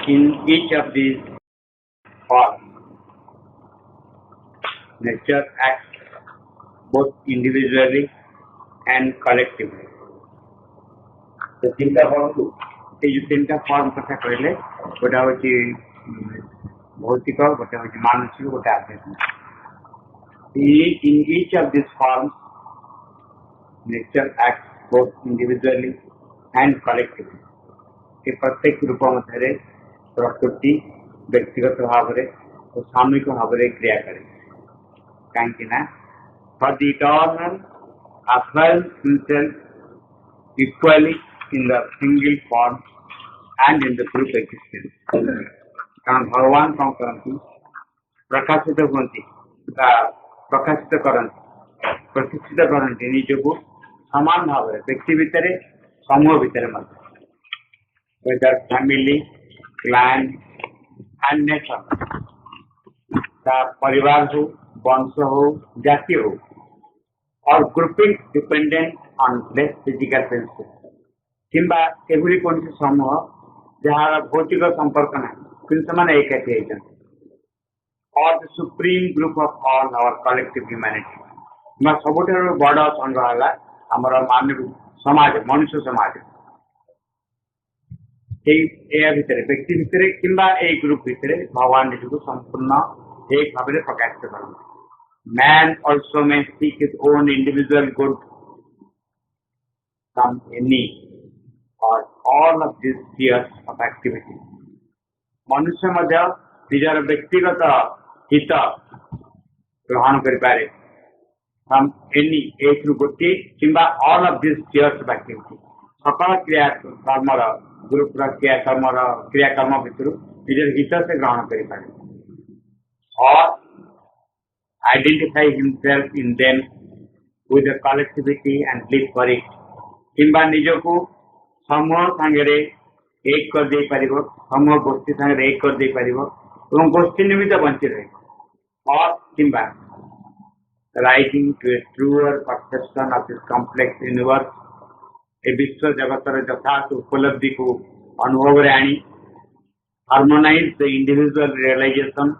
In each of these forms, nature acts both individually and collectively. तो तीनटा form ये जो तीनटा फॉर्म कथा कहले गोटा होची भौतिक गोटा होची मानसिक गोटा आध्यात्मिक. In each of these forms, nature acts both individually and collectively. ये प्रत्येक रूप मध्य प्रकृति व्यक्तिगत भाव और सामूहिक भाव क्रिया करे कहीं for the eternal affirms himself equally in the single form and in the group existence. कारण भगवान कौन करती प्रकाशित होती प्रकाशित करती प्रतिष्ठित करती निजको समान भाव व्यक्ति भितर समूह भितर whether family, clan and nation, परिवार हो वंश हो जाति हो और grouping dependent on less physical principle किंबा एभली कौन समूह जार भौतिक संपर्क ना किंतु से एकाठी होती और the supreme group of all our collective humanity सबुठ बड़ संघ है आमर मानव समाज मनुष्य समाज भितर व्यक्ति भितर किंबा ग्रुप भितर भगवान निजको संपूर्ण एक भाव में प्रकाशित करते. Man also may seek his own individual good from any or all of these spheres of activity. मनुष्य मध्य निजर व्यक्तिगत हित ग्रहण करें from any एक गोटे किंबा all of these spheres of activity. सकल क्रियाकर्म ग्रुप क्रियाकर्म भितर निजर हित से ग्रहण करें और identify himself in them with the collectivity and live for it. किंबा निजको समूह सांगे एक कर दे पारिबो समूह गोष्ठी सांगे एक कर दे पारिबो एवं गोष्ठी निमित्त बंची रहे और किंबा rising to a truer perception of this complex universe ए विश्व जगतर यथार्थ उपलब्धि को अनुभव रे आनी harmonize the individual realization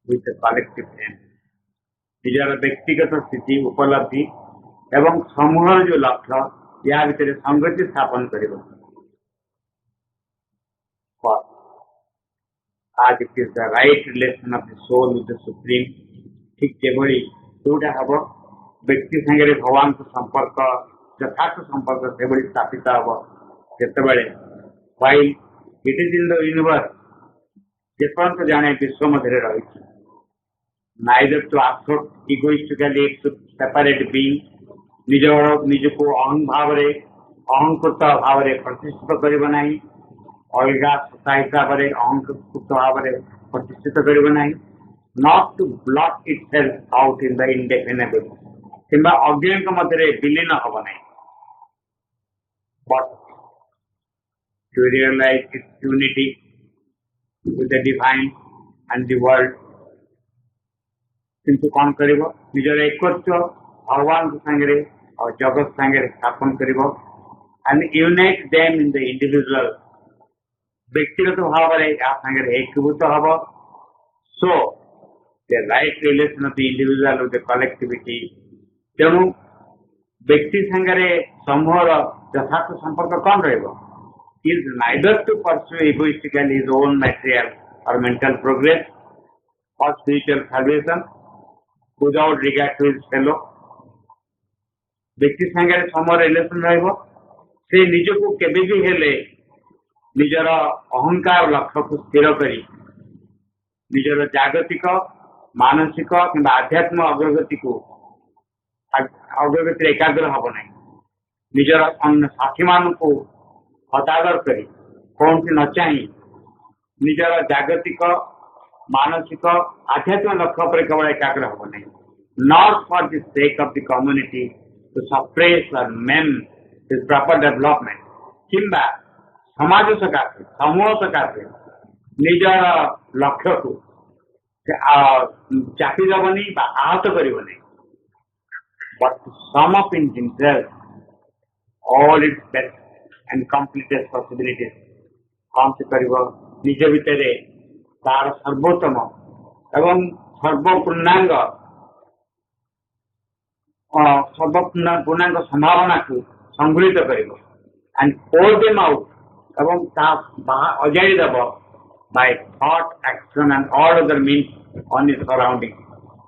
with the collective aim. निजर व्यक्तिगत स्थिति उपलब्धि एवं समूह जो लक्ष्य या भितर संगति स्थापन करिबो. As it is the right relation of the soul with the supreme, ठीक जेभली जोटा हम व्यक्ति संगे भगवान को संपर्क यथार्थ संपर्क से स्थापित हम जितेबाला while it is in the universe जेपर्यंत जाने विश्व मध्य रही neither to assert egoistically to separate being निजको अहं भाव अहंकृत भाव प्रतिष्ठित करना अलग सत्ता हिसाब से अहंकृत भाव प्रतिष्ठित करना not to blot itself out in the indefinable किंबा अज्ञान मध्य विलीन हम ना but to realize its unity with the divine and the world. किंतु कौन करिबो निजर एकत्व भगवान संगे और जगत संगे स्थापन करिबो and unite them in the individual व्यक्तिगत भाव रे आ संगे एकभूत हबो. So the right relation of the individual with the collectivity तेणु व्यक्ति संगे समूह यथार्थ संपर्क कौन रहिबो is neither to pursue egoistically his own material or mental progress or spiritual salvation without regard to his fellow. व्यक्ति संगे समूह रिलेशन रहिबो से निजको केबे भी हेले निजर अहंकार लक्ष्य को स्थिर करी निजर जागतिक मानसिक किंबा आध्यात्म अग्रगति को अग्रगति एकाग्र हम ना निजर साथी मान को हतादर करी कौन सी न चाही निजर जागतिक मानसिक आध्यात्मिक लक्ष्य पर केवल एकाग्र हम ना not for the sake of the community to suppress और मेम दिस प्रॉपर डेवलपमेंट किंबा समाज सकाशे समूह सकाशे निजर लक्ष्य को चापी दबनी आहत करनी but to sum up in himself all its best and completest possibilities कौन से कर निज भितर तार सर्वोत्तम एवं सर्वपूर्णांग सर्वपूर्णांग संभावना को संगृहित कर एंड पोर देम आउट एवं अजाड़ी देव by thought action and all other means on its surrounding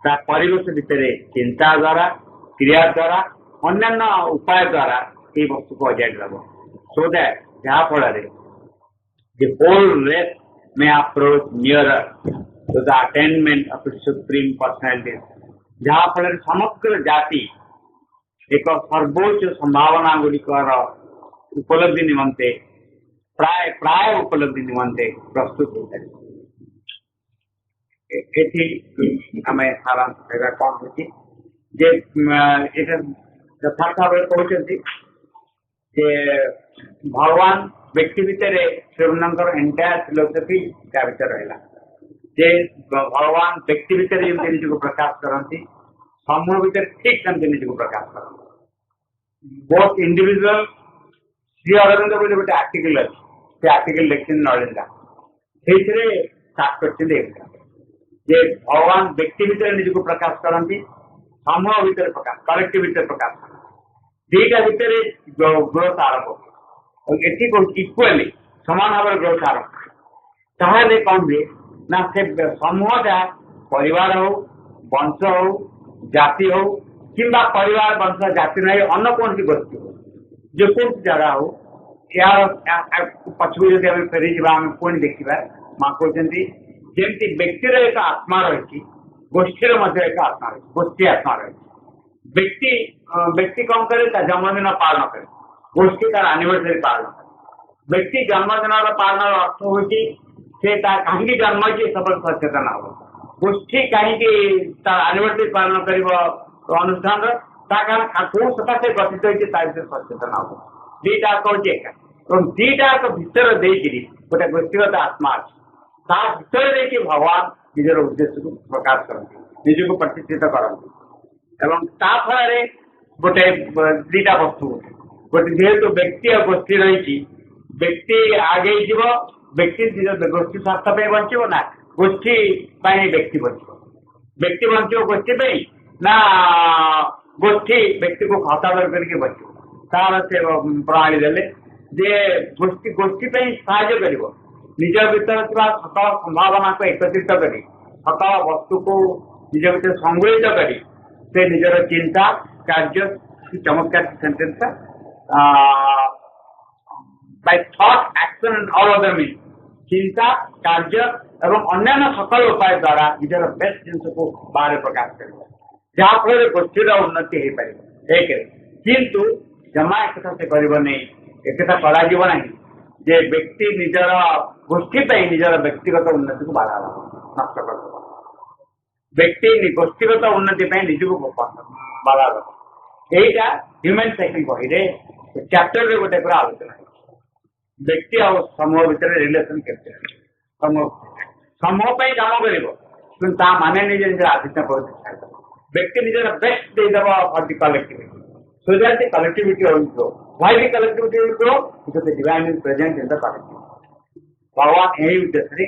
ता परिवेश भितर चिंता द्वारा क्रिया द्वारा अन्य उपाय द्वारा ये वस्तु को अजाड़ी देव सो दैट जहाँ फल the whole race may approach nearer to the attainment of its supreme personality. जहाँ फल समग्र जाति एक सर्वोच्च संभावना गुड़िकर उपलब्धि निमंते प्राय प्राय उपलब्धि निमंते प्रस्तुत होता है। आम सारांश कहवा कौन होती जे यथार्थ भाव कहते भगवान व्यक्ति भितर श्रीमंतर एंटायर फिलोसफी क्या भीतर रहा जे भगवान व्यक्ति भितर जमी निज को प्रकाश करती समूह भितर ठीक सेमती निज को प्रकाश करती बोथ इंडिविजुअल श्री अरविंद बोले गोटे आर्टिकल अच्छी से आर्टिकल लिखी नलिंदा से स्टार्ट कर भगवान व्यक्ति भितर निज को प्रकाश करती समूह भितर प्रकाश कलेक्टिव भितर प्रकाश दीटा भितर ग्रोथ आरंभ इक्वाली समान भाव ग्रोथ आरंभ ताहले कौन हुए ना से समूहटा परिवार हो वंश हो जाति हो किंबा परिवार वंश जाति नहीं अन्य कौन सी गोष्ठी हो जो कौन सी जगह हो यार पछू जब आम फेरी जा पुणी देखा माँ कहते जमी व्यक्तिर एक आत्मा रही गोष्ठीर मध्य एक आत्मा रही गोष्ठी आत्मा रही व्यक्ति व्यक्ति कौन करे जन्मदिन पालन करे गोष्ठी तार एनिवर्सरी पालन करे व्यक्ति जन्मदिन पालन अर्थ हूँ कहीं जन्म की सब सचेतन हम गोष्ठी कहीं तार एनिवर्सरी पालन कर अनुष्ठान कौन सकाशे गठित होती सचेतन हम दीटा कौन दीटा भितर देकरी गोटे व्यक्तिगत आत्मा अच्छी भितर देखिए भगवान निजर उद्देश्य को प्रकाश करती निज को प्रतिष्ठित करती एवं फल गोटे दीटा वस्तु गोटे जेहेतु व्यक्ति और गोष्ठी रही व्यक्ति आगे जीव व्यक्ति गोष्ठी स्वास्थ्य पे बचो ना गोष्ठी व्यक्ति बचो व्यक्ति बचो गोष्ठी ना गोष्ठी व्यक्ति को खतादर करके बचो तार से प्रणाली देले जे गोष्ठी गोष्ठी साहाय्य कर निज भीतर सकल संभावना को एकत्रित कर सकल वस्तु को निज भीतर संगृहित कर से निजर चिंता कार्य चमत्कार sentence by thought action and all other means चिंता कार्य एवं अन्य सकल उपाय द्वारा निजर बेस्ट जिन को बाहर प्रकाश कर जहाँ फल गोष्ठीर उन्नति हो पार एक किंतु जमा एक से कर एक करा जे व्यक्ति निजर गोष्ठी निजर व्यक्तिगत उन्नति को बाधा नष्ट कर व्यक्ति गोष्ठीगत उन्नति निज को बाधा यहीटा ह्यूमन साइकिल बही चैप्टर गोटे पूरा आलोचना व्यक्ति और समूह भितर रिलेशन केते समूह काम कर माने निज निज आधित्य कर व्यक्ति निजर बेस्ट देदेव for the collectivity so that the collectivity will grow. Why the collectivity will grow? Because the divine is present in the collectivity. भगवान यही उद्देश्य